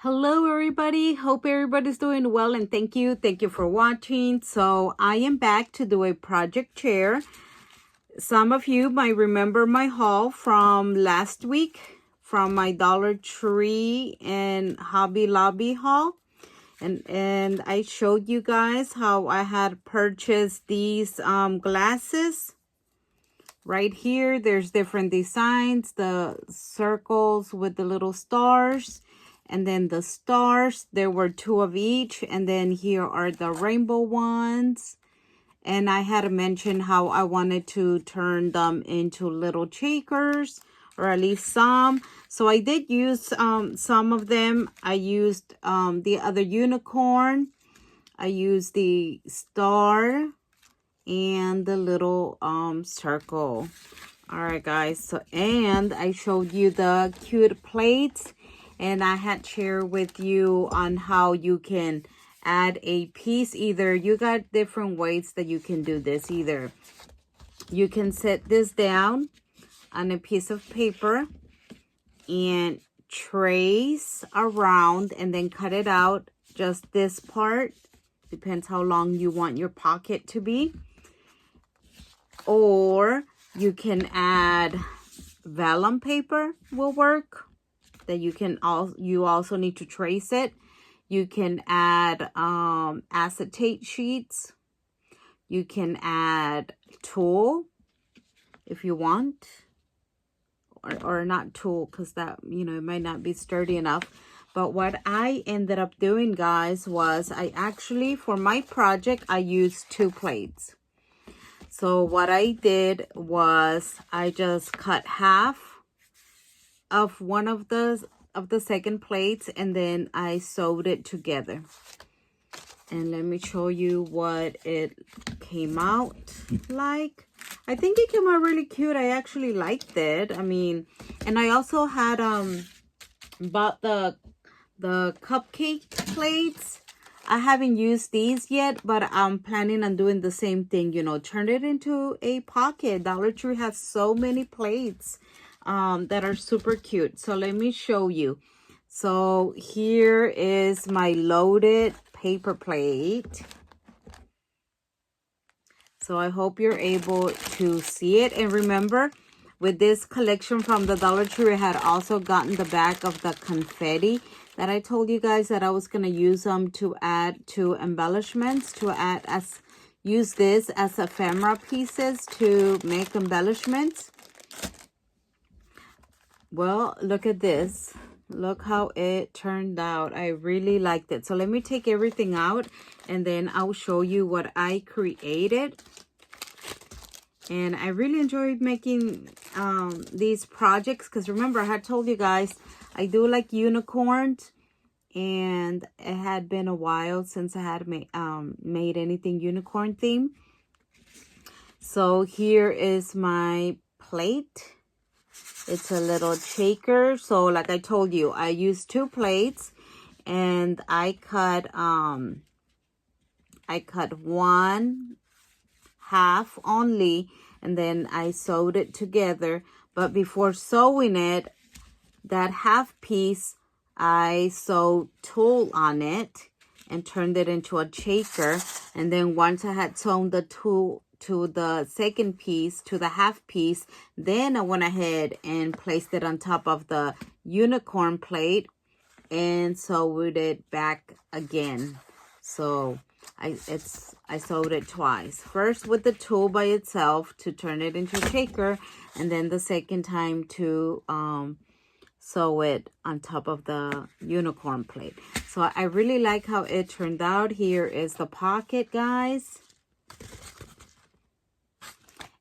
Hello everybody, hope everybody's doing well and thank you for watching. So I am back to do a project chair. Some of you might remember my haul from last week from my Dollar Tree and Hobby Lobby haul, and I showed you guys how I had purchased these glasses. Right here there's different designs, the circles with the little stars. And then the stars, there were 2 of each. And then here are the rainbow ones. And I had to mention how I wanted to turn them into little shakers, or at least some. So I did use some of them. I used the other unicorn. I used the star and the little circle. All right, guys. So, and I showed you the cute plates. And I had shared with you on how you can add a piece. Either you got different ways that you can do this. Either you can set this down on a piece of paper and trace around and then cut it out. Just this part. Depends how long you want your pocket to be. Or you can add vellum paper will work. That you also need to trace it. You can add acetate sheets. You can add tulle if you want, or not tulle, because that, it might not be sturdy enough. But what I ended up doing, guys, was I actually, for my project, I used 2 plates. So what I did was I just cut half of one of the second plates, and then I sewed it together. And let me show you what it came out like. I think it came out really cute. I actually liked it. I mean, and I also had bought the cupcake plates. I haven't used these yet, but I'm planning on doing the same thing, turn it into a pocket. Dollar Tree has so many plates that are super cute. So let me show you. So here is my loaded paper plate. So I hope you're able to see it. And remember, with this collection from the Dollar Tree, I had also gotten the back of the confetti that I told you guys that I was going to use them to add to embellishments, use this as ephemera pieces to make embellishments. Well, look at this. Look how it turned out. I really liked it. So let me take everything out and then I'll show you what I created. And I really enjoyed making these projects because remember, I had told you guys I do like unicorns, and it had been a while since I had made anything unicorn themed. So here is my plate. It's a little shaker. So like I told you, I used 2 plates, and I cut one half only, and then I sewed it together. But before sewing it, that half piece, I sewed tulle on it and turned it into a shaker. And then once I had sewn the tulle to the second piece, to the half piece, then I went ahead and placed it on top of the unicorn plate and sewed it back again. So I sewed it twice. First with the tulle by itself to turn it into a shaker, and then the second time to sew it on top of the unicorn plate. So I really like how it turned out. Here is the pocket, guys.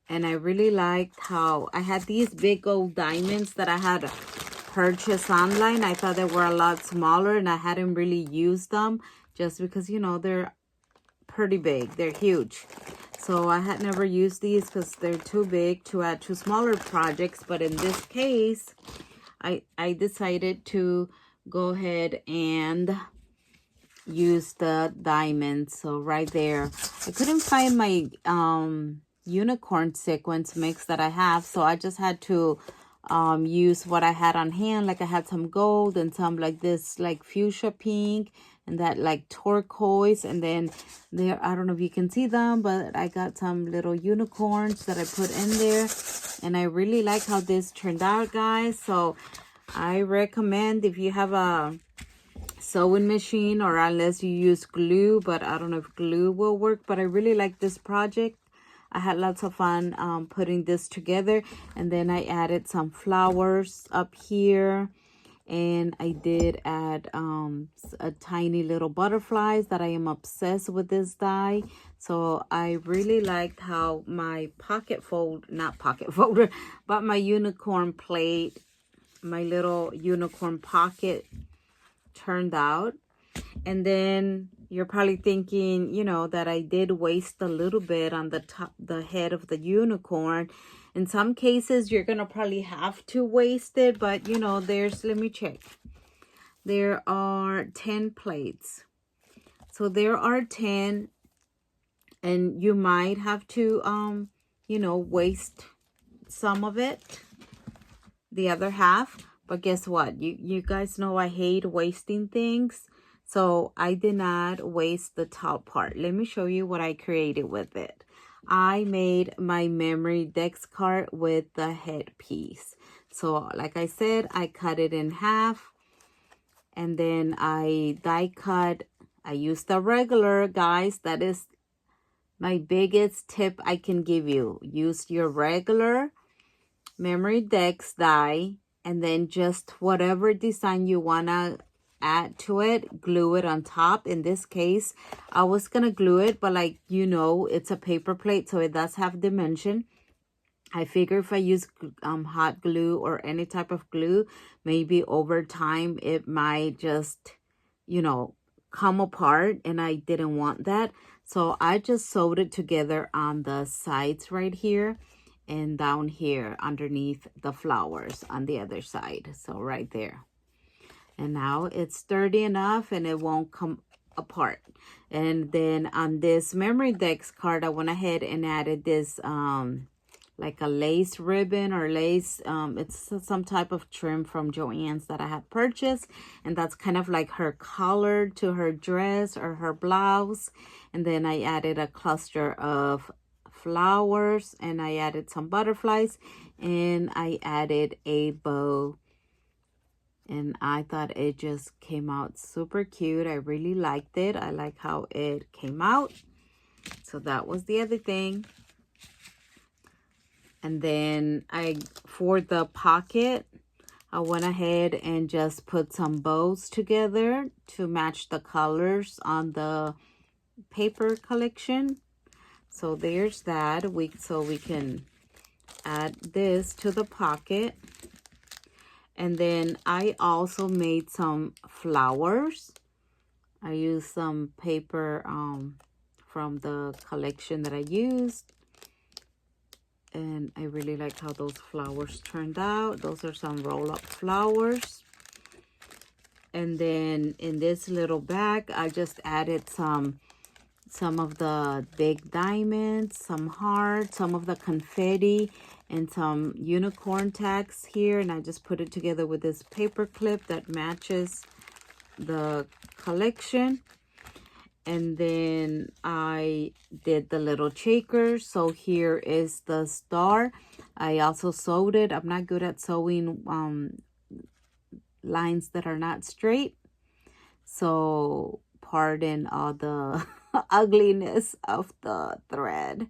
And I really liked how I had these big old diamonds that I had purchased online. I thought they were a lot smaller, and I hadn't really used them just because, they're pretty big. They're huge. So I had never used these because they're too big to add to smaller projects. But in this case, I decided to go ahead and use the diamonds. So right there, I couldn't find my unicorn sequence mix that I have, so I just had to use what I had on hand. Like I had some gold and some like this like fuchsia pink and that like turquoise, and then there, I don't know if you can see them, but I got some little unicorns that I put in there, and I really like how this turned out, guys. So I recommend, if you have a sewing machine, or unless you use glue, but I don't know if glue will work, but I really like this project. I had lots of fun putting this together, and then I added some flowers up here, and I did add a tiny little butterflies that I am obsessed with this die. So I really liked how my pocket fold, not pocket folder, but my unicorn plate, my little unicorn pocket turned out. And then you're probably thinking, you know, that I did waste a little bit on the top, the head of the unicorn. In some cases, you're going to probably have to waste it, but you know, let me check. There are 10 plates. So there are 10, and you might have to, you know, waste some of it, the other half. But guess what? You guys know I hate wasting things. So I did not waste the top part. Let me show you what I created with it. I made my memory dex card with the headpiece. So like I said, I cut it in half, and then I die cut. I used the regular, guys. That is my biggest tip I can give you. Use your regular memory dex die, and then just whatever design you want to add to it, glue it on top. In this case, I was going to glue it, but like, you know, it's a paper plate, so it does have dimension. I figure if I use hot glue or any type of glue, maybe over time it might just, you know, come apart, and I didn't want that. So I just sewed it together on the sides right here, and down here underneath the flowers on the other side. So right there. And now it's sturdy enough and it won't come apart. And then on this memory dex card, I went ahead and added this like a lace ribbon or lace. It's some type of trim from Joann's that I had purchased, and that's kind of like her collar to her dress or her blouse. And then I added a cluster of flowers, and I added some butterflies, and I added a bow, and I thought it just came out super cute. I really liked it. I like how it came out. So that was the other thing. And then for the pocket, I went ahead and just put some bows together to match the colors on the paper collection. So there's that. So we can add this to the pocket. And then I also made some flowers. I used some paper from the collection that I used. And I really like how those flowers turned out. Those are some roll-up flowers. And then in this little bag, I just added some of the big diamonds, some hearts, some of the confetti, and some unicorn tags here. And I just put it together with this paper clip that matches the collection. And then I did the little shakers. So here is the star. I also sewed it. I'm not good at sewing lines that are not straight. So pardon all the ugliness of the thread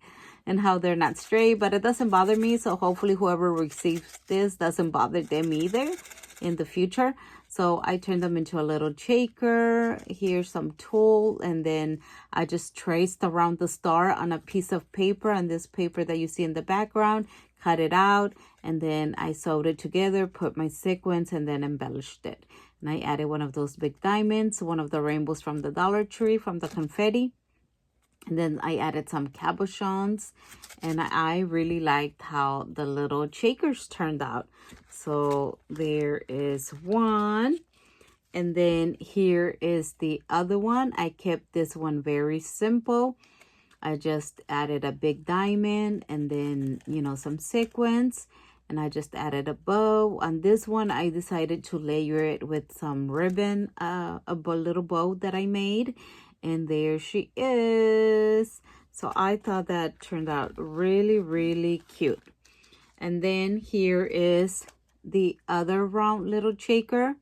and how they're not straight, but it doesn't bother me. So hopefully whoever receives this doesn't bother them either in the future. So I turned them into a little shaker. Here's some tulle, and then I just traced around the star on a piece of paper, on this paper that you see in the background, cut it out, and then I sewed it together, put my sequins, and then embellished it. And I added one of those big diamonds, one of the rainbows from the Dollar Tree, from the confetti. And then I added some cabochons, and I really liked how the little shakers turned out. So there is one, and then here is the other one. I kept this one very simple. I just added a big diamond, and then, you know, some sequins, and I just added a bow. On this one, I decided to layer it with some ribbon, a little bow that I made. And there she is. So I thought that turned out really, really cute. And then here is the other round little shaker.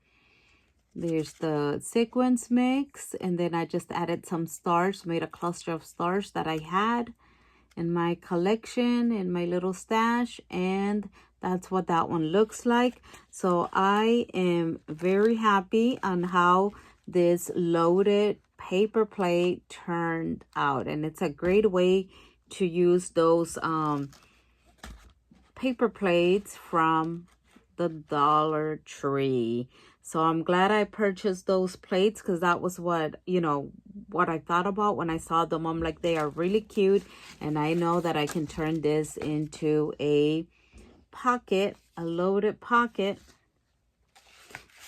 There's the sequins mix. And then I just added some stars, made a cluster of stars that I had in my collection, in my little stash. And that's what that one looks like. So I am very happy on how this loaded paper plate turned out. And it's a great way to use those paper plates from the Dollar Tree. So I'm glad I purchased those plates, because that was what, you know, what I thought about when I saw them. I'm like, they are really cute, and I know that I can turn this into a pocket, a loaded pocket.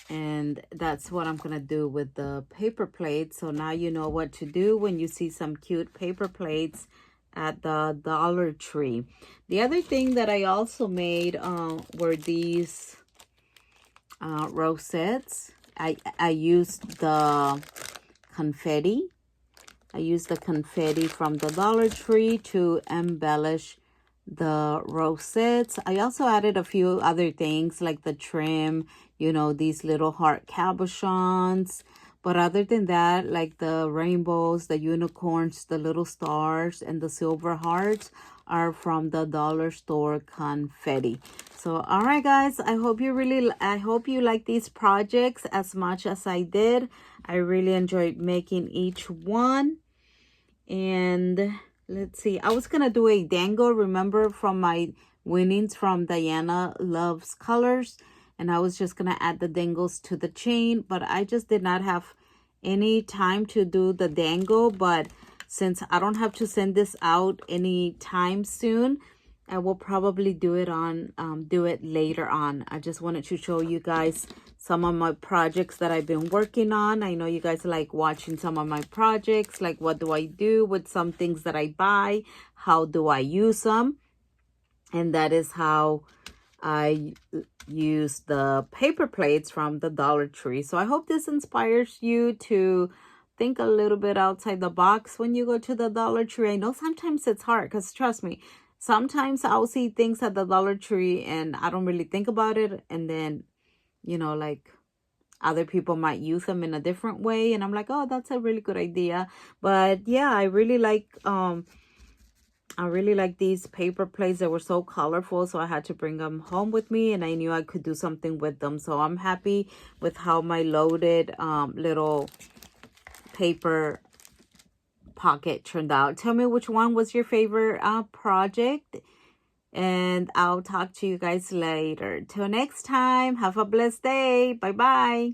And that's what I'm gonna do with the paper plates. So now you know what to do when you see some cute paper plates at the Dollar Tree. The other thing that I also made were these rosettes. I used the confetti. I used the confetti from the Dollar Tree to embellish the rosettes. I also added a few other things like the trim, you know, these little heart cabochons. But other than that, like the rainbows, the unicorns, the little stars, and the silver hearts are from the dollar store confetti. So, all right, guys, I hope you like these projects as much as I did. I really enjoyed making each one. And let's see, I was gonna do a dangle, remember, from my winnings from Diana Loves Colors, and I was just gonna add the dangles to the chain, but I just did not have any time to do the dangle. But since I don't have to send this out anytime soon, I will probably do it later on. I just wanted to show you guys some of my projects that I've been working on. I know you guys like watching some of my projects, like what do I do with some things that I buy, how do I use them, and that is how I use the paper plates from the Dollar Tree. So I hope this inspires you to think a little bit outside the box when you go to the Dollar Tree. I know sometimes it's hard, because trust me, sometimes I'll see things at the Dollar Tree and I don't really think about it, and then, you know, like other people might use them in a different way, and I'm like, oh, that's a really good idea. But yeah, I really like these paper plates. They were so colorful, so I had to bring them home with me, and I knew I could do something with them. So I'm happy with how my loaded little paper pocket turned out. Tell me which one was your favorite project, and I'll talk to you guys later. Till next time, have a blessed day. Bye bye.